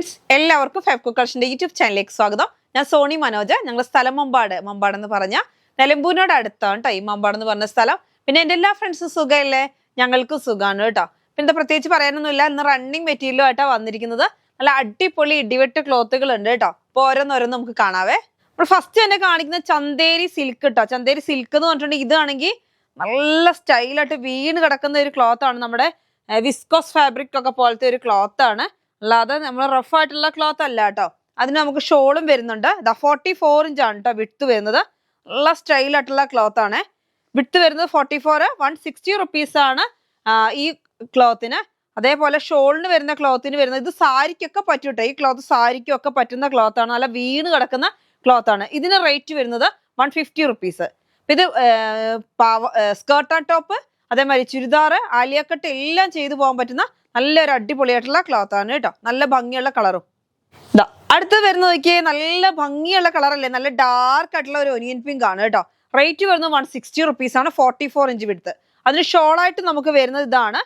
Friends എല്ലാവർക്കും Feb കുക്കർഷിന്റെ YouTube ചാനലിലേക്ക് സ്വാഗതം. ഞാൻ സോണി മനോജ്. ഞങ്ങളുടെ സ്ഥലം മമ്പാട് എന്ന് പറഞ്ഞ നിലമ്പൂരിനോട് അടുത്താണ് കേട്ടോ ഈ മമ്പാട് എന്ന് പറഞ്ഞ സ്ഥലം. പിന്നെ എൻ്റെ എല്ലാ ഫ്രണ്ട്സും സുഖമല്ലേ? ഞങ്ങൾക്ക് സുഖമാണ് കേട്ടോ. പിന്നെ പ്രത്യേകിച്ച് പറയാനൊന്നുമില്ല. ഇന്ന് റണ്ണിങ് മെറ്റീരിയലും ആയിട്ടാണ് വന്നിരിക്കുന്നത്. നല്ല അടിപൊളി ഇടിവെട്ട് ക്ലോത്തുകൾ ഉണ്ട് കേട്ടോ. അപ്പോൾ ഓരോന്നോരോന്ന് നമുക്ക് കാണാവേ. നമ്മൾ ഫസ്റ്റ് തന്നെ കാണിക്കുന്നത് ചന്തേരി സിൽക്ക് കേട്ടോ. ചന്തേരി സിൽക്ക് എന്ന് പറഞ്ഞിട്ടുണ്ടെങ്കിൽ ഇതാണെങ്കിൽ നല്ല സ്റ്റൈലായിട്ട് വീണ് കിടക്കുന്ന ഒരു ക്ലോത്ത് ആണ്. നമ്മുടെ വിസ്കോസ് ഫാബ്രിക് ഒക്കെ പോലത്തെ ഒരു ക്ലോത്ത് ആണ്. അല്ലാതെ നമ്മൾ റഫ് ആയിട്ടുള്ള ക്ലോത്ത് അല്ല കേട്ടോ. അതിന് നമുക്ക് ഷോളും വരുന്നുണ്ട്. 44 ഇഞ്ചാണ് കേട്ടോ വിട്ട് വരുന്നത്. നല്ല സ്റ്റൈലായിട്ടുള്ള ക്ലോത്ത് ആണ്. വിട്ട് വരുന്നത് 44, 160 റുപ്പീസ് ആണ് ഈ ക്ലോത്തിന്. അതേപോലെ ഷോളിന് വരുന്ന ക്ലോത്തിന് വരുന്നത് ഇത് സാരിക്കൊക്കെ പറ്റൂട്ടെ. ഈ ക്ലോത്ത് സാരിക്കൊക്കെ പറ്റുന്ന ക്ലോത്ത് ആണ്. നല്ല വീണ് കിടക്കുന്ന ക്ലോത്ത് ആണ്. ഇതിന് റേറ്റ് വരുന്നത് 150 റുപ്പീസ്. ഇത് സ്കേർട്ട് ആൻഡ് ടോപ്പ്, അതേമാതിരി ചുരിദാർ, ആലിയക്കട്ട് എല്ലാം ചെയ്തു പോകാൻ പറ്റുന്ന നല്ലൊരു അടിപൊളിയായിട്ടുള്ള ക്ലോത്ത് ആണ് കേട്ടോ. നല്ല ഭംഗിയുള്ള കളറും. ഇതാ അടുത്ത് വരുന്നത് നോക്കിയേ, നല്ല ഭംഗിയുള്ള കളറല്ലേ. നല്ല ഡാർക്ക് ആയിട്ടുള്ള ഒരു ഒനിയൻ പിങ്ക് ആണ് കേട്ടോ. റേറ്റ് വരുന്നത് 160 റുപ്പീസ് ആണ്. 44 ഇഞ്ച് വിടുത്ത്. അതിന് ഷോളായിട്ട് നമുക്ക് വരുന്നത് ഇതാണ്.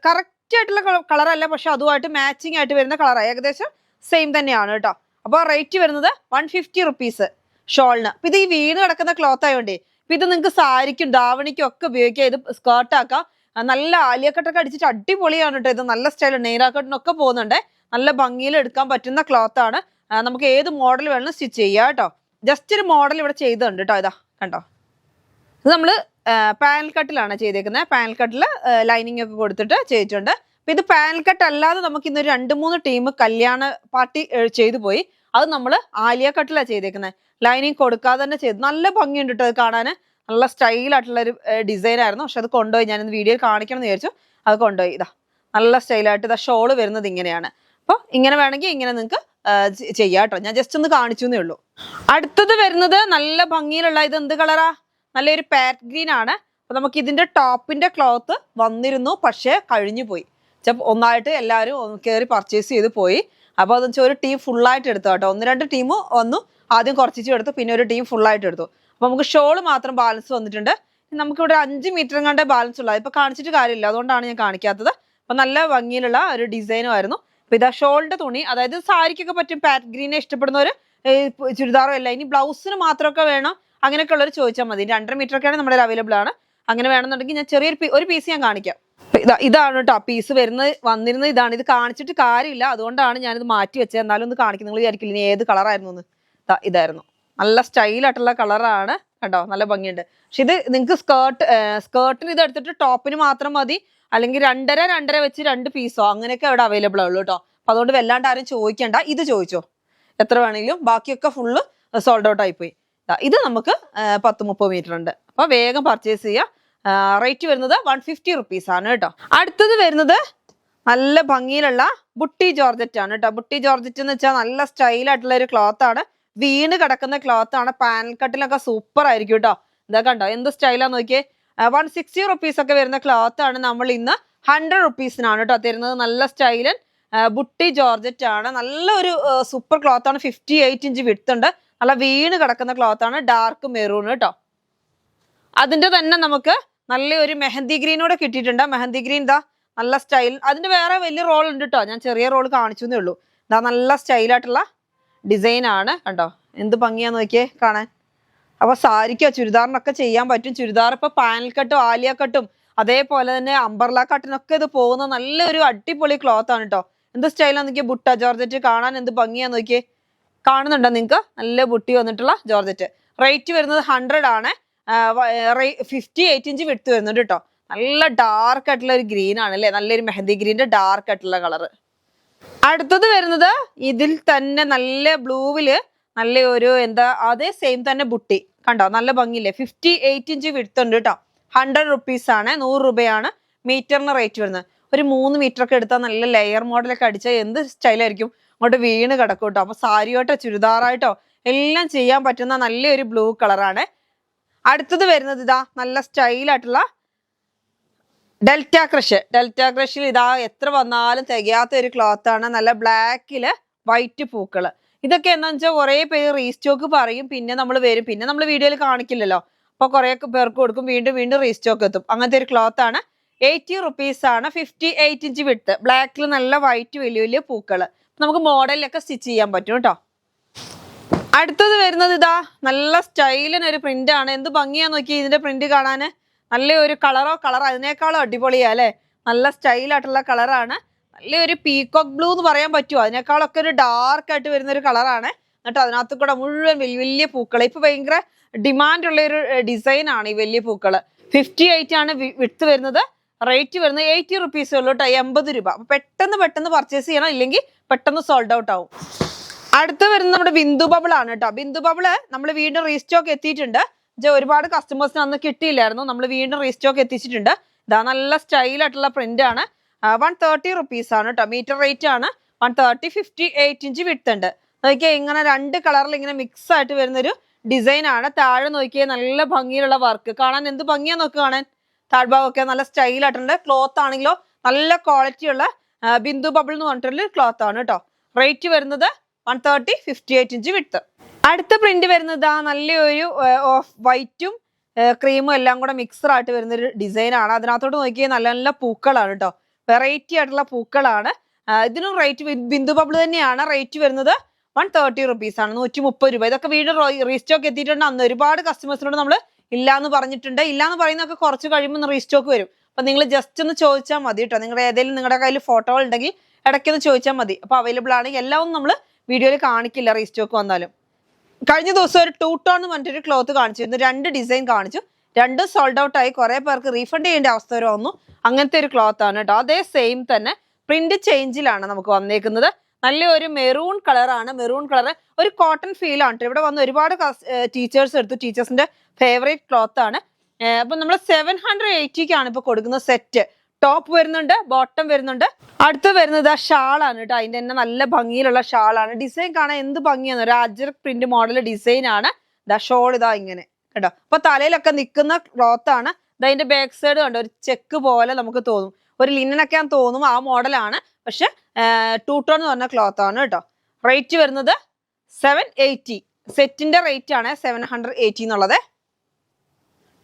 കറക്റ്റ് ആയിട്ടുള്ള കളറല്ല, പക്ഷെ അതുമായിട്ട് മാച്ചിങ് ആയിട്ട് വരുന്ന കളറാണ്. ഏകദേശം സെയിം തന്നെയാണ് കേട്ടോ. അപ്പോൾ റേറ്റ് വരുന്നത് 150 റുപ്പീസ് ഷോളിന്. അപ്പൊ ഇത് ഈ വീണ് കിടക്കുന്ന ക്ലോത്ത് ആയതുകൊണ്ടേ ഇപ്പൊ ഇത് നിങ്ങൾക്ക് സാരിക്കും ദാവണിക്കും ഒക്കെ ഉപയോഗിക്കാം. ഇത് സ്കേർട്ട് ആക്കാം. നല്ല ആലിയക്കട്ടൊക്കെ അടിച്ചിട്ട് അടിപൊളിയാണ് കേട്ടോ. ഇത് നല്ല സ്റ്റൈലാണ്. നെയ്റാക്കട്ടിനൊക്കെ പോകുന്നുണ്ട്. നല്ല ഭംഗിയിൽ എടുക്കാൻ പറ്റുന്ന ക്ലോത്ത് ആണ്. നമുക്ക് ഏത് മോഡൽ വേണം സ്റ്റിച്ച് ചെയ്യാം കേട്ടോ. ജസ്റ്റ് ഒരു മോഡൽ ഇവിടെ ചെയ്തിട്ടുണ്ട് കേട്ടോ. ഇതാ കണ്ടോ, ഇത് നമ്മൾ പാനൽ കട്ടിലാണ് ചെയ്തേക്കുന്നത്. പാനൽ കട്ടിൽ ലൈനിങ് ഒക്കെ കൊടുത്തിട്ട് ചെയ്തിട്ടുണ്ട്. അപ്പൊ ഇത് പാനൽ കട്ട് അല്ലാതെ നമുക്ക് ഇന്നൊരു 2-3 ടീം കല്യാണ പാർട്ടി ചെയ്തു പോയി. അത് നമ്മൾ ആലിയ കട്ടിലാണ് ചെയ്തേക്കുന്നത്. ലൈനിങ് കൊടുക്കാതെ തന്നെ ചെയ്തു. നല്ല ഭംഗിയുണ്ട് കേട്ടോ അത് കാണാൻ. നല്ല സ്റ്റൈലായിട്ടുള്ള ഒരു ഡിസൈൻ ആയിരുന്നു. പക്ഷെ അത് കൊണ്ടുപോയി ഞാൻ ഇന്ന് വീഡിയോയിൽ കാണിക്കണം എന്ന് വിചാരിച്ചു. അത് കൊണ്ടുപോയി. ഇതാ നല്ല സ്റ്റൈലായിട്ട് ഇതാ ഷോള് വരുന്നത് ഇങ്ങനെയാണ്. അപ്പോൾ ഇങ്ങനെ വേണമെങ്കിൽ ഇങ്ങനെ നിങ്ങൾക്ക് ചെയ്യാം കേട്ടോ. ഞാൻ ജസ്റ്റ് ഒന്ന് കാണിച്ചു എന്നേ ഉള്ളൂ. അടുത്തത് വരുന്നത് നല്ല ഭംഗിയിലുള്ള ഇത് എന്ത് കളറാ? നല്ലൊരു പാരറ്റ് ഗ്രീൻ ആണ്. അപ്പൊ നമുക്ക് ഇതിന്റെ ടോപ്പിന്റെ ക്ലോത്ത് വന്നിരുന്നു, പക്ഷെ കഴിഞ്ഞു പോയി. ഒന്നായിട്ട് എല്ലാവരും കയറി പർച്ചേസ് ചെയ്ത് പോയി. അപ്പൊ അതെന്ന് വെച്ചാൽ ഒരു ടീം ഫുള്ളായിട്ട് എടുത്തു കേട്ടോ. 1-2 ടീം വന്നു. ആദ്യം കുറച്ചു എടുത്തു, പിന്നെ ഒരു ടീം ഫുള്ളായിട്ട് എടുത്തു. അപ്പൊ നമുക്ക് ഷോള് മാത്രം ബാലൻസ് വന്നിട്ടുണ്ട്. നമുക്കിവിടെ 5 മീറ്റർ കണ്ടേ ബാലൻസ് ഉള്ളത്. ഇപ്പൊ കാണിച്ചിട്ട് കാര്യമില്ല, അതുകൊണ്ടാണ് ഞാൻ കാണിക്കാത്തത്. അപ്പൊ നല്ല ഭംഗിയിലുള്ള ഒരു ഡിസൈനും ആയിരുന്നു. അപ്പൊ ഇതാ ഷോളിന്റെ തുണി, അതായത് സാരിക്കൊക്കെ പറ്റും. പാരറ്റ് ഗ്രീനെ ഇഷ്ടപ്പെടുന്നവര് ചുരിദാറും അല്ല. ഇനി ബ്ലൗസിന് മാത്രമൊക്കെ വേണം അങ്ങനെയൊക്കെ ഉള്ളവർ ചോദിച്ചാൽ മതി. 2.5 മീറ്റർ ഒക്കെയാണ് നമ്മുടെ അവൈലബിൾ ആണ്. അങ്ങനെ വേണമെന്നുണ്ടെങ്കിൽ ഞാൻ ചെറിയൊരു പീസ് ഞാൻ കാണിക്കാം. ഇതാണ് കേട്ടോ പീസ് വന്നിരുന്നത് ഇതാണ്. ഇത് കാണിച്ചിട്ട് കാര്യമില്ല, അതുകൊണ്ടാണ് ഞാനിത് മാറ്റി വെച്ചത്. എന്നാലും ഒന്ന് കാണിക്കും. നിങ്ങൾ വിചാരിക്കില്ല ഇനി ഏത് കളറായിരുന്നു എന്ന്. ഇതായിരുന്നു. നല്ല സ്റ്റൈലായിട്ടുള്ള കളറാണ് കേട്ടോ. നല്ല ഭംഗിയുണ്ട്. പക്ഷെ ഇത് നിങ്ങൾക്ക് സ്കേർട്ടിന് ഇത് എടുത്തിട്ട് ടോപ്പിന് മാത്രം മതി. അല്ലെങ്കിൽ 2.5 വെച്ച് 2 പീസോ അങ്ങനെയൊക്കെ അവിടെ അവൈലബിൾ ആവുള്ളൂ കേട്ടോ. അപ്പൊ അതുകൊണ്ട് വല്ലാണ്ട് ആരും ചോദിക്കണ്ട. ഇത് ചോദിച്ചോ എത്ര വേണമെങ്കിലും. ബാക്കിയൊക്കെ ഫുള്ള് സോൾഡ് ഔട്ട് ആയിപ്പോയി. ഇത് നമുക്ക് 10-30 മീറ്റർ ഉണ്ട്. അപ്പൊ വേഗം പർച്ചേസ് ചെയ്യാം. റേറ്റ് വരുന്നത് 150 റുപ്പീസ് ആണ് കേട്ടോ. അടുത്തത് വരുന്നത് നല്ല ഭംഗിയിലുള്ള ബുട്ടി ജോർജറ്റ് ആണ് കേട്ടോ. ബുട്ടി ജോർജറ്റ് എന്ന് വെച്ചാൽ നല്ല സ്റ്റൈലായിട്ടുള്ള ഒരു ക്ലോത്ത് ആണ്. വീണ് കിടക്കുന്ന ക്ലോത്ത് ആണ്. പാനൽ കട്ടിലൊക്കെ സൂപ്പർ ആയിരിക്കും കേട്ടോ. ഇതാ കണ്ടോ എന്ത് സ്റ്റൈലാന്ന് നോക്കിയേ. 160 റുപ്പീസ് ഒക്കെ വരുന്ന ക്ലോത്ത് ആണ് നമ്മൾ ഇന്ന് 100 റുപ്പീസിനാണ് കേട്ടോ തരുന്നത്. നല്ല സ്റ്റൈലൻ ബുട്ടി ജോർജറ്റ് ആണ്. നല്ലൊരു സൂപ്പർ ക്ലോത്ത് ആണ്. 58 ഇഞ്ച് വിഡ്ത്ത് ഉണ്ട്. നല്ല വീണ് കിടക്കുന്ന ക്ലോത്ത് ആണ്. ഡാർക്ക് മെറൂൺ കേട്ടോ. അതിന്റെ തന്നെ നമുക്ക് നല്ലൊരു മെഹന്തി ഗ്രീനോടെ കിട്ടിയിട്ടുണ്ട്. മെഹന്തി ഗ്രീൻ ഇതാ നല്ല സ്റ്റൈൽ. അതിന്റെ വേറെ വലിയ റോൾ ഉണ്ട് കേട്ടോ. ഞാൻ ചെറിയ റോൾ കാണിച്ചു എന്നേ ഉള്ളൂ. ഇതാ നല്ല സ്റ്റൈലായിട്ടുള്ള ഡിസൈൻ ആണ് കണ്ടോ. എന്ത് ഭംഗിയാന്ന് നോക്കിയേ കാണാൻ. അപ്പൊ സാരിക്കോ ചുരിദാറിനൊക്കെ ചെയ്യാൻ പറ്റും. ചുരിദാർ ഇപ്പൊ പാനൽ കട്ടും ആലിയ കട്ടും അതേപോലെ തന്നെ അംബർല കട്ടിനൊക്കെ ഇത് പോകുന്ന നല്ലൊരു അടിപൊളി ക്ലോത്ത് ആണ് കേട്ടോ. എന്ത് സ്റ്റൈലാന്ന് നോക്കിയേ. ബുട്ട ജോർജറ്റ് കാണാൻ എന്ത് ഭംഗിയാന്ന് നോക്കിയേ. കാണുന്നുണ്ടോ നിങ്ങൾക്ക്? നല്ല ബുട്ടി വന്നിട്ടുള്ള ജോർജറ്റ്. റേറ്റ് വരുന്നത് 100 ആണ്. 58 ഇഞ്ച് വിഡ്ത്ത് വരുന്നുണ്ട് കേട്ടോ. നല്ല ഡാർക്ക് ആയിട്ടുള്ള ഒരു ഗ്രീൻ ആണ് അല്ലേ. നല്ലൊരു മെഹന്തി ഗ്രീൻ്റെ ഡാർക്ക് ആയിട്ടുള്ള കളറ്. അടുത്തത് വരുന്നത് ഇതിൽ തന്നെ നല്ല ബ്ലൂവില് നല്ല ഒരു അതേ സെയിം തന്നെ ബുട്ടി കണ്ടോ. നല്ല ഭംഗിയില്ലേ. 58 ഇഞ്ച് വിഡ്ത്ത് ഉണ്ട് കേട്ടോ. 100 റുപ്പീസ് ആണ്. 100 രൂപയാണ് മീറ്ററിന് റേറ്റ് വരുന്നത്. ഒരു 3 മീറ്റർ ഒക്കെ എടുത്താൽ നല്ല ലെയർ മോഡലൊക്കെ അടിച്ചാൽ എന്ത് സ്റ്റൈലായിരിക്കും. അങ്ങോട്ട് വീണ് കിടക്കും കേട്ടോ. അപ്പൊ സാരിയോട്ടോ ചുരിദാറായിട്ടോ എല്ലാം ചെയ്യാൻ പറ്റുന്ന നല്ലൊരു ബ്ലൂ കളറാണ്. അടുത്തത് വരുന്നത് ഇതാ നല്ല സ്റ്റൈലായിട്ടുള്ള ഡെൽറ്റ ക്രഷിൽ ഇതാ എത്ര വന്നാലും തികയാത്ത ഒരു ക്ലോത്ത് ആണ്. നല്ല ബ്ലാക്കില് വൈറ്റ് പൂക്കള്. ഇതൊക്കെ എന്താണെന്ന് വെച്ചാൽ കുറെ പേര് റീസ്റ്റോക്ക് പറയും, പിന്നെ നമ്മൾ വരും, പിന്നെ നമ്മൾ വീഡിയോയിൽ കാണിക്കില്ലല്ലോ. അപ്പൊ കുറെ പേർക്ക് കൊടുക്കും, വീണ്ടും റീസ്റ്റോക്ക് എത്തും. അങ്ങനത്തെ ഒരു ക്ലോത്ത് ആണ്. 80 ആണ്. 58 ഇഞ്ച് വിട്ട്, ബ്ലാക്കിൽ നല്ല വൈറ്റ് വലിയ വലിയ പൂക്കള്. നമുക്ക് മോഡലിലൊക്കെ സ്റ്റിച്ച് ചെയ്യാൻ പറ്റും കേട്ടോ. അടുത്തത് വരുന്നത് ഇതാ നല്ല സ്റ്റൈലിന് ഒരു പ്രിന്റ് ആണ്. എന്ത് ഭംഗിയാ നോക്കി ഇതിന്റെ പ്രിന്റ് കാണാന്. നല്ല ഒരു കളർ അതിനേക്കാളും അടിപൊളിയാ അല്ലെ. നല്ല സ്റ്റൈലായിട്ടുള്ള കളറാണ്. നല്ലൊരു പീകോക്ക് ബ്ലൂ എന്ന് പറയാൻ പറ്റുമോ, അതിനേക്കാളൊക്കെ ഒരു ഡാർക്ക് ആയിട്ട് വരുന്ന ഒരു കളറാണ്. എന്നിട്ട് അതിനകത്ത് കൂടെ മുഴുവൻ വലിയ വലിയ പൂക്കൾ. ഇപ്പൊ ഭയങ്കര ഡിമാൻഡ് ഉള്ള ഒരു ഡിസൈൻ ആണ് ഈ വലിയ പൂക്കള്. 58 ആണ് വിട്ട് വരുന്നത്. റേറ്റ് വരുന്നത് 80 റുപ്പീസേ ഉള്ളൂ കേട്ടോ, 80 രൂപ. അപ്പൊ പെട്ടെന്ന് പർച്ചേസ് ചെയ്യണം, ഇല്ലെങ്കിൽ പെട്ടെന്ന് സോൾഡ് ഔട്ട് ആവും. അടുത്ത് വരുന്നത് നമ്മുടെ ബിന്ദു ബബിൾ ആണ് കേട്ടോ. ബിന്ദു ബബിള് നമ്മൾ വീണ്ടും റീസ്റ്റോക്ക് എത്തിയിട്ടുണ്ട്. ഒരുപാട് കസ്റ്റമേഴ്സിന് അന്ന് കിട്ടിയില്ലായിരുന്നു, നമ്മൾ വീണ്ടും റീസ്റ്റോക്ക് എത്തിച്ചിട്ടുണ്ട്. ഇതാ നല്ല സ്റ്റൈലായിട്ടുള്ള പ്രിന്റ് ആണ്. 130 റുപ്പീസ് ആണ് കേട്ടോ, മീറ്റർ റേറ്റ് ആണ്. 130, 58 ഇഞ്ച് വിട്ട് ഉണ്ട്. നോക്കിയാൽ ഇങ്ങനെ രണ്ട് കളറിൽ ഇങ്ങനെ മിക്സ് ആയിട്ട് വരുന്നൊരു ഡിസൈൻ ആണ്. താഴെ നോക്കിയാൽ നല്ല ഭംഗിയിലുള്ള വർക്ക് കാണാൻ. എന്ത് ഭംഗിയാ നോക്ക് കാണാൻ. താഴ്ഭാഗമൊക്കെ നല്ല സ്റ്റൈലായിട്ടുണ്ട്. ക്ലോത്ത് ആണെങ്കിലോ നല്ല ക്വാളിറ്റി ഉള്ള ബിന്ദു ബബിൾ എന്ന് പറഞ്ഞിട്ടുള്ള ക്ലോത്ത് ആണ് കേട്ടോ. റേറ്റ് വരുന്നത് 130, 58 ഇഞ്ച് വിട്ട്. അടുത്ത പ്രിന്റ് വരുന്നത് നല്ലൊരു ഓഫ് വൈറ്റും ക്രീമും എല്ലാം കൂടെ മിക്സർ ആയിട്ട് വരുന്നൊരു ഡിസൈൻ ആണ്. അതിനകത്തോട്ട് നോക്കിയാൽ നല്ല നല്ല പൂക്കളാണ് കേട്ടോ, വെറൈറ്റി ആയിട്ടുള്ള പൂക്കളാണ്. ഇതിനും റേറ്റ് ബിന്ദു ബബിൾ തന്നെയാണ്. റേറ്റ് വരുന്നത് 130 റുപ്പീസ് ആണ്, 130 രൂപ. ഇതൊക്കെ വീണ്ടും റീസ്റ്റോക്ക് എത്തിയിട്ടുണ്ട്. അന്ന് ഒരുപാട് കസ്റ്റമേഴ്സിനോട് നമ്മൾ ഇല്ലാന്ന് പറഞ്ഞിട്ടുണ്ട്. ഇല്ലാന്ന് പറയുന്നതൊക്കെ കുറച്ച് കഴിയുമ്പോൾ റീസ്റ്റോക്ക് വരും. അപ്പൊ നിങ്ങൾ ജസ്റ്റ് ഒന്ന് ചോദിച്ചാൽ മതി കേട്ടോ. നിങ്ങളുടെ ഏതെങ്കിലും നിങ്ങളുടെ കയ്യിൽ ഫോട്ടോകൾ ഉണ്ടെങ്കിൽ ഇടയ്ക്കൊന്ന് ചോദിച്ചാൽ മതി. അപ്പൊ അവൈലബിൾ ആണെങ്കിൽ എല്ലാം നമ്മൾ വീഡിയോയിൽ കാണിക്കില്ല റീസ്റ്റോക്ക് വന്നാലും. കഴിഞ്ഞ ദിവസം ഒരു 2 ടോൺ എന്ന് പറഞ്ഞിട്ടൊരു ക്ലോത്ത് കാണിച്ചിരുന്നു. 2 ഡിസൈൻ കാണിച്ചു, 2 സോൾഡ് ഔട്ട് ആയി. കുറെ പേർക്ക് റീഫണ്ട് ചെയ്യേണ്ട അവസ്ഥ വരെ വന്നു. അങ്ങനത്തെ ഒരു ക്ലോത്ത് ആണ് കേട്ടോ. അതേ സെയിം തന്നെ പ്രിന്റ് ചേഞ്ചിലാണ് നമുക്ക് വന്നേക്കുന്നത്. നല്ലൊരു മെറൂൺ കളറാണ്. മെറൂൺ കളർ ഒരു കോട്ടൺ ഫീൽ ആണ്. ഇവിടെ വന്ന് ഒരുപാട് ടീച്ചേഴ്സ് എടുത്തു. ടീച്ചേഴ്സിന്റെ ഫേവറേറ്റ് ക്ലോത്ത് ആണ്. അപ്പൊ നമ്മൾ 780 ഇപ്പൊ കൊടുക്കുന്ന സെറ്റ്. ടോപ്പ് വരുന്നുണ്ട്, ബോട്ടം വരുന്നുണ്ട്. അടുത്ത് വരുന്നത് ഷാളാണ് കേട്ടോ. അതിന്റെ തന്നെ നല്ല ഭംഗിയിലുള്ള ഷാളാണ്. ഡിസൈൻ കാണാൻ എന്ത് ഭംഗിയാണ്. ഒരു അജ്രക് പ്രിന്റ് മോഡൽ ഡിസൈൻ ആണ്. ഷോൾ ഇതാ ഇങ്ങനെ കേട്ടോ. അപ്പൊ തലയിലൊക്കെ നിൽക്കുന്ന ക്ലോത്ത് ആണ്. അതിന്റെ ബാക്ക് സൈഡ് കണ്ടോ, ഒരു ചെക്ക് പോലെ നമുക്ക് തോന്നും, ഒരു ലിനനൊക്കെ തോന്നും. ആ മോഡലാണ്. പക്ഷെ 2 ടോൺ എന്ന് പറഞ്ഞ ക്ലോത്ത് ആണ് കേട്ടോ. റേറ്റ് വരുന്നത് 780. സെറ്റിന്റെ റേറ്റ് ആണ് 780 എന്നുള്ളത്.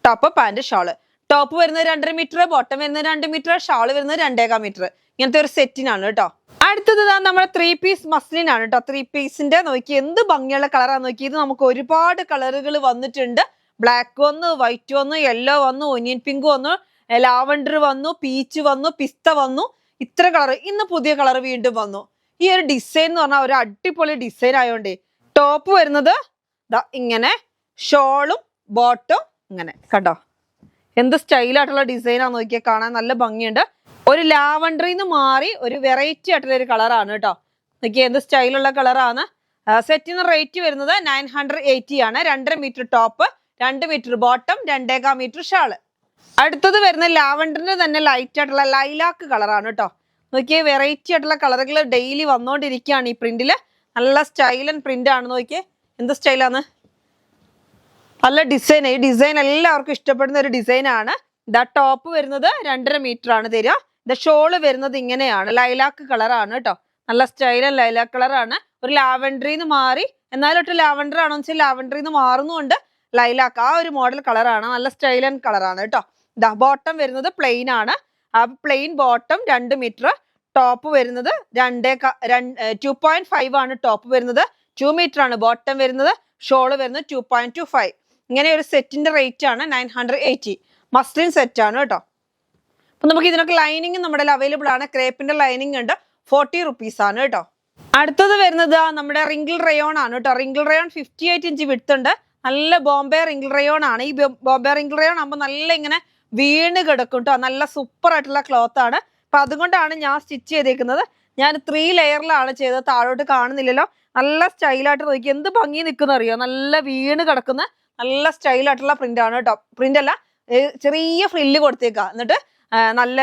Top pant shawl. ടോപ്പ് വരുന്നത് 2.5 മീറ്റർ, ബോട്ടം വരുന്നത് 2 മീറ്റർ, ഷാള് വരുന്നത് 2.25 മീറ്റർ. ഇങ്ങനത്തെ ഒരു സെറ്റിനാണ് കേട്ടോ. അടുത്തത് നമ്മുടെ 3 പീസ് മസ്ലിൻ ആണ് കേട്ടോ. 3 പീസിന്റെ നോക്കി എന്ത് ഭംഗിയുള്ള കളറാണ് നോക്കി. ഇത് നമുക്ക് ഒരുപാട് കളറുകൾ വന്നിട്ടുണ്ട്. ബ്ലാക്ക് വന്നു, വൈറ്റ് വന്നു, യെല്ലോ വന്നു, ഒനിയൻ പിങ്ക് വന്നു, ലാവൻഡർ വന്നു, പീച്ച് വന്നു, പിസ്ത വന്നു. ഇത്ര കളർ. ഇന്ന് പുതിയ കളർ വീണ്ടും വന്നു. ഈ ഒരു ഡിസൈൻ എന്ന് പറഞ്ഞാൽ ഒരു അടിപൊളി ഡിസൈൻ ആയതുകൊണ്ടേ. ടോപ്പ് വരുന്നത് ഇങ്ങനെ, ഷോളും ബോട്ടും ഇങ്ങനെ കണ്ടോ. എന്ത് സ്റ്റൈലായിട്ടുള്ള ഡിസൈനാന്ന് നോക്കിയാൽ കാണാൻ നല്ല ഭംഗിയുണ്ട്. ഒരു ലാവൻഡറിന്ന് മാറി ഒരു വെറൈറ്റി ആയിട്ടുള്ള ഒരു കളറാണ് കേട്ടോ. നോക്കിയാൽ എന്ത് സ്റ്റൈലുള്ള കളറാണ്. സെറ്റിന് റേറ്റ് വരുന്നത് 980 ആണ്. 2.5 meter top, 2 meter bottom, 2.25 meter shawl. അടുത്തത് വരുന്ന ലാവൻഡറിന്റെ തന്നെ ലൈറ്റ് ആയിട്ടുള്ള ലൈലാക്ക് കളറാണ് കേട്ടോ. നോക്കിയേ വെറൈറ്റി ആയിട്ടുള്ള കളറുകൾ ഡെയിലി വന്നുകൊണ്ടിരിക്കുകയാണ് ഈ പ്രിന്റില്. നല്ല സ്റ്റൈൽ ആൻഡ് പ്രിന്റ് ആണ്. നോക്കിയേ എന്ത് സ്റ്റൈലാണ്, നല്ല ഡിസൈൻ. ഈ ഡിസൈൻ എല്ലാവർക്കും ഇഷ്ടപ്പെടുന്ന ഒരു ഡിസൈൻ ആണ്. ടോപ്പ് വരുന്നത് 2.5 മീറ്റർ ആണ് തരിക. ഷോള് വരുന്നത് ഇങ്ങനെയാണ്, ലൈലാക്ക് കളറാണ് കേട്ടോ. നല്ല സ്റ്റൈൽ ആൻഡ് ലൈലാക്ക് കളറാണ്. ഒരു ലാവൻഡറിന്ന് മാറി, എന്നാലും ലാവൻഡർ ആണോ വെച്ചാൽ ലാവൻഡറിന്ന് മാറുന്നുണ്ട്. ലൈലാക്ക് ആ ഒരു മോഡൽ കളറാണ്. നല്ല സ്റ്റൈൽ ആൻഡ് കളറാണ് കേട്ടോ. ബോട്ടം വരുന്നത് പ്ലെയിൻ ആണ്. ആ പ്ലെയിൻ ബോട്ടം 2 മീറ്റർ. ടോപ്പ് വരുന്നത് 2.5 ആണ് ടോപ്പ് വരുന്നത്. 2 മീറ്റർ ആണ് ബോട്ടം വരുന്നത്. ഷോള് വരുന്നത് 2.25. ഇങ്ങനെ ഒരു സെറ്റിന്റെ റേറ്റ് ആണ് 980. മസ്ലിൻ സെറ്റ് ആണ് കേട്ടോ. അപ്പൊ നമുക്ക് ഇതിനൊക്കെ ലൈനിങ് നമ്മുടെ അവൈലബിൾ ആണ്. ക്രേപ്പിന്റെ ലൈനിങ് ഉണ്ട്. 40 റുപ്പീസ് ആണ് കേട്ടോ. അടുത്തത് വരുന്നത് നമ്മുടെ റിങ്കിൾ റയോൺ ആണ് കേട്ടോ. റിങ്കിൾ റയോൺ 58 ഇഞ്ച് വിഡ്ത്ത് ഉണ്ട്. നല്ല ബോംബെ റിങ്കിൾ റയോൺ ആണ്. ഈ ബോംബെ റിങ്കിൾ റയോൺ ആകുമ്പോൾ നല്ല ഇങ്ങനെ വീണ് കിടക്കും കേട്ടോ. നല്ല സൂപ്പർ ആയിട്ടുള്ള ക്ലോത്ത് ആണ്. അപ്പൊ അതുകൊണ്ടാണ് ഞാൻ സ്റ്റിച്ച് ചെയ്തേക്കുന്നത്. ഞാൻ 3 ലെയറിലാണ് ചെയ്തത്. താഴോട്ട് കാണുന്നില്ലല്ലോ. നല്ല സ്റ്റൈലായിട്ട് നോക്കി എന്ത് ഭംഗി നിൽക്കുന്ന അറിയോ. നല്ല വീണ് കിടക്കുന്ന നല്ല സ്റ്റൈലായിട്ടുള്ള പ്രിന്റ് ആണ് കേട്ടോ. പ്രിന്റ് അല്ല, ചെറിയ ഫ്രില്ല് കൊടുത്തേക്കാം. എന്നിട്ട് നല്ല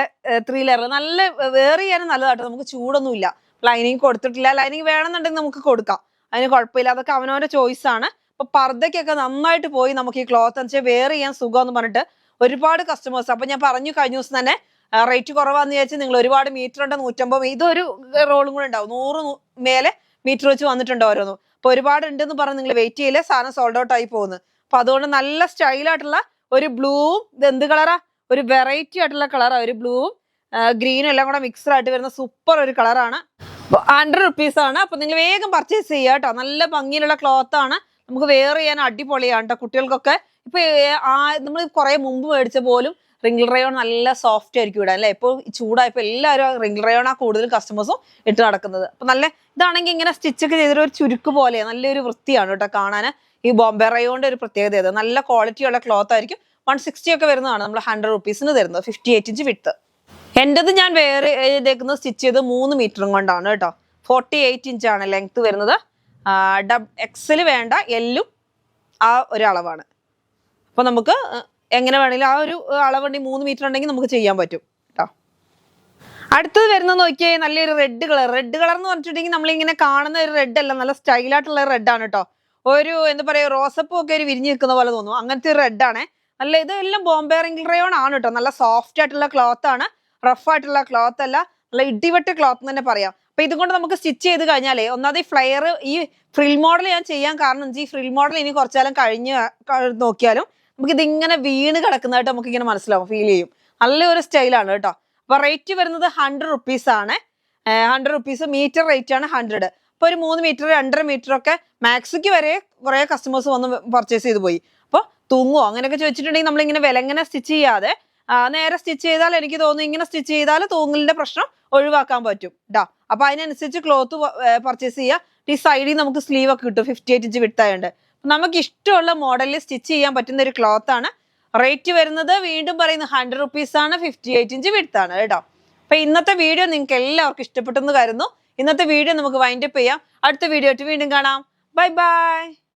3 ലെയർ നല്ല വേറെ ചെയ്യാനും നല്ലതാട്ടോ. നമുക്ക് ചൂടൊന്നുമില്ല. ലൈനിങ് കൊടുത്തിട്ടില്ല. ലൈനിങ് വേണമെന്നുണ്ടെങ്കിൽ നമുക്ക് കൊടുക്കാം, അതിന് കുഴപ്പമില്ല. അതൊക്കെ അവനവന്റെ ചോയ്സ് ആണ്. അപ്പൊ പർദ്ദയ്ക്കൊക്കെ നന്നായിട്ട് പോയി നമുക്ക് ഈ ക്ലോത്ത് എന്ന് വെച്ചാൽ വേറെ ചെയ്യാൻ സുഖം എന്ന് പറഞ്ഞിട്ട് ഒരുപാട് കസ്റ്റമേഴ്സ്. അപ്പൊ ഞാൻ പറഞ്ഞു കഴിഞ്ഞ ദിവസം തന്നെ റേറ്റ് കുറവാന്ന് വിചാരിച്ചാൽ നിങ്ങൾ ഒരുപാട് മീറ്റർ ഉണ്ട്, 150. ഇതൊരു റോളും കൂടെ ഉണ്ടാവും. 100 മേലെ മീറ്റർ വെച്ച് വന്നിട്ടുണ്ട് ഓരോന്നും. അപ്പൊ ഒരുപാട് ഉണ്ടെന്ന് പറഞ്ഞ് നിങ്ങൾ വെയിറ്റ് ചെയ്യില്ല, സാധനം സോൾഡ് ഔട്ട് ആയി പോകുന്നത്. അപ്പൊ അതുകൊണ്ട് നല്ല സ്റ്റൈലായിട്ടുള്ള ഒരു ബ്ലൂവും, ഇത് എന്ത് കളറാ, ഒരു വെറൈറ്റി ആയിട്ടുള്ള കളറാണ്, ഒരു ബ്ലൂവും ഗ്രീനും എല്ലാം കൂടെ മിക്സ്ഡ് ആയിട്ട് വരുന്ന സൂപ്പർ ഒരു കളറാണ്. 100 റുപ്പീസ് ആണ്. അപ്പൊ നിങ്ങൾ വേഗം പർച്ചേസ് ചെയ്യുക കേട്ടോ. നല്ല ഭംഗിയിലുള്ള ക്ലോത്ത് ആണ്, നമുക്ക് വെയർ ചെയ്യാൻ അടിപൊളിയാണ് കേട്ടോ. കുട്ടികൾക്കൊക്കെ ഇപ്പൊ നമ്മൾ കുറെ മുമ്പ് മേടിച്ച പോലും റിംഗിൾ റയോൺ നല്ല സോഫ്റ്റ് ആയിരിക്കും ഇടാൻ അല്ലെ. ഇപ്പോൾ ചൂടായപ്പോൾ എല്ലാവരും റിംഗിൾ റയോണാ കൂടുതൽ കസ്റ്റമേഴ്സും ഇട്ട് നടക്കുന്നത്. അപ്പൊ നല്ല ഇതാണെങ്കിൽ ഇങ്ങനെ സ്റ്റിച്ചൊക്കെ ചെയ്തൊരു ചുരുക്ക് പോലെ നല്ലൊരു വൃത്തിയാണ് കേട്ടോ കാണാൻ. ഈ ബോംബെ റയോണിന്റെ ഒരു പ്രത്യേകത ഇത്. നല്ല ക്വാളിറ്റി ഉള്ള ക്ലോത്ത് ആയിരിക്കും. 160 ഒക്കെ വരുന്നതാണ് നമ്മൾ 100 റുപ്പീസിന് തരുന്നത്. 58 ഇഞ്ച് വിട്ട്. എന്റേത് ഞാൻ വേറെ ചെയ്തേക്കുന്നത് സ്റ്റിച്ച് ചെയ്ത് 3 മീറ്ററും കൊണ്ടാണ് കേട്ടോ. 48 ഇഞ്ചാണ് ലെങ്ത് വരുന്നത്. എക്സൽ വേണ്ട, എല്ലും ആ ഒരു അളവാണ്. അപ്പൊ നമുക്ക് എങ്ങനെ വേണമെങ്കിലും ആ ഒരു അളവുണ്ടെങ്കിൽ 3 മീറ്റർ ഉണ്ടെങ്കിൽ നമുക്ക് ചെയ്യാൻ പറ്റും കേട്ടോ. അടുത്തത് വരുന്നത് നോക്കിയേ, നല്ലൊരു റെഡ് കളർ. റെഡ് കളർ എന്ന് പറഞ്ഞിട്ടുണ്ടെങ്കിൽ നമ്മളിങ്ങനെ കാണുന്ന ഒരു റെഡ് അല്ല, നല്ല സ്റ്റൈലായിട്ടുള്ള റെഡ് ആണ് കേട്ടോ. ഒരു എന്താ പറയുക, റോസപ്പൂ ഒക്കെ ഒരു വിരിഞ്ഞ് നിൽക്കുന്ന പോലെ തോന്നും, അങ്ങനത്തെ ഒരു റെഡ് ആണ്. നല്ല ഇതെല്ലാം ബോംബെ റിംഗിൾ റയോൺ ആണ് കേട്ടോ. നല്ല സോഫ്റ്റ് ആയിട്ടുള്ള ക്ലോത്ത് ആണ്, റഫ് ആയിട്ടുള്ള ക്ലോത്ത് അല്ല, നല്ല ഇടിവെട്ട് ക്ലോത്ത് എന്ന് തന്നെ പറയാം. അപ്പൊ ഇതുകൊണ്ട് നമുക്ക് സ്റ്റിച്ച് ചെയ്ത് കഴിഞ്ഞാലേ ഒന്നാമത് ഈ ഫ്ലെയർ, ഈ ഫ്രിൽ മോഡൽ ഞാൻ ചെയ്യാൻ കാരണം ഈ ഫ്രിൽ മോഡൽ ഇനി കുറച്ചാലും കഴിഞ്ഞ് നോക്കിയാലും നമുക്ക് ഇതിങ്ങനെ വീണ് കിടക്കുന്നതായിട്ട് നമുക്ക് ഇങ്ങനെ മനസ്സിലാവും, ഫീൽ ചെയ്യും. നല്ലൊരു സ്റ്റൈലാണ് കേട്ടോ. അപ്പൊ റേറ്റ് വരുന്നത് 100 റുപ്പീസ് ആണ്. 100 റുപ്പീസ് മീറ്റർ റേറ്റ് ആണ് 100. അപ്പൊ ഒരു 3 മീറ്റർ 2.5 മീറ്റർ ഒക്കെ മാക്സിക്ക് വരെ കുറെ കസ്റ്റമേഴ്സ് വന്ന് പർച്ചേസ് ചെയ്ത് പോയി. അപ്പോൾ തൂങ്ങുമോ അങ്ങനെയൊക്കെ ചോദിച്ചിട്ടുണ്ടെങ്കിൽ നമ്മളിങ്ങനെ വിലങ്ങനെ സ്റ്റിച്ച് ചെയ്യാതെ നേരെ സ്റ്റിച്ച് ചെയ്താൽ എനിക്ക് തോന്നുന്നു ഇങ്ങനെ സ്റ്റിച്ച് ചെയ്താൽ തൂങ്ങലിന്റെ പ്രശ്നം ഒഴിവാക്കാൻ പറ്റും ടാ. അപ്പൊ അതിനനുസരിച്ച് ക്ലോത്ത് പർച്ചേസ് ചെയ്യുക. ഈ സൈഡിൽ നമുക്ക് സ്ലീവ് ഒക്കെ കിട്ടും, 58 ഇഞ്ച് വിട്ടായുണ്ട്. നമുക്ക് ഇഷ്ടമുള്ള മോഡലിൽ സ്റ്റിച്ച് ചെയ്യാൻ പറ്റുന്ന ഒരു ക്ലോത്ത് ആണ്. റേറ്റ് വരുന്നത് വീണ്ടും പറയുന്നത് 100 റുപ്പീസ് ആണ്, 58 ഇഞ്ച് വിട്ടാണ് കേട്ടോ. അപ്പൊ ഇന്നത്തെ വീഡിയോ നിങ്ങൾക്ക് എല്ലാവർക്കും ഇഷ്ടപ്പെട്ടെന്ന് കരുതുന്നു. ഇന്നത്തെ വീഡിയോ നമുക്ക് വൈൻഡപ്പ് ചെയ്യാം. അടുത്ത വീഡിയോ ആയിട്ട് വീണ്ടും കാണാം. Bye bye.